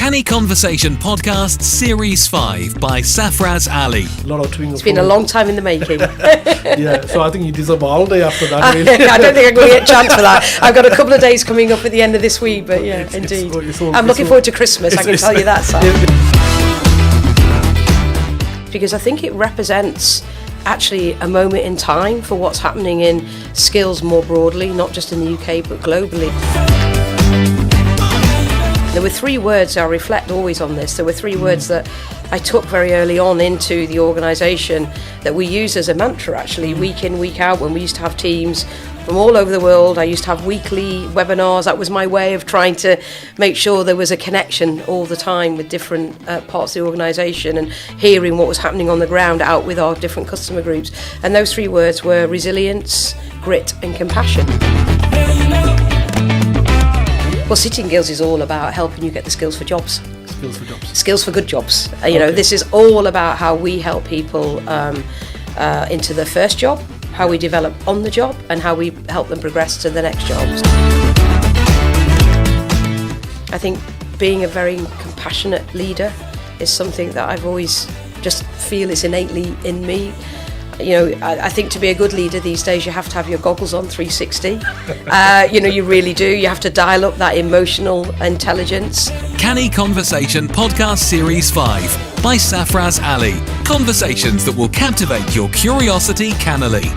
Canny Conversation Podcast Series 5 by Safaraz Ali. A lot of tweeting. It's been a long time in the making. Yeah, so I think you deserve all day after that. Really. I don't think I'm going to get a chance for that. I've got a couple of days coming up at the end of this week, but yeah, indeed. I'm looking forward to Christmas, I can tell you that, Sam. Because I think it represents actually a moment in time for what's happening in skills more broadly, not just in the UK, but globally. There were three words, I reflect always on this, there were three words that I took very early on into the organisation that we use as a mantra actually, week in, week out, when we used to have teams from all over the world. I used to have weekly webinars. That was my way of trying to make sure there was a connection all the time with different parts of the organisation and hearing what was happening on the ground out with our different customer groups. And those three words were resilience, grit and compassion. Well, City and Guilds is all about helping you get the skills for jobs. Skills for jobs. Skills for good jobs. You know, this is all about how we help people into their first job, how we develop on the job, and how we help them progress to the next jobs. I think being a very compassionate leader is something that I've always just feel is innately in me. You know, I think to be a good leader these days, you have to have your goggles on 360. You know, you really do. You have to dial up that emotional intelligence. Canny Conversation Podcast Series 5 by Safaraz Ali. Conversations that will captivate your curiosity cannily.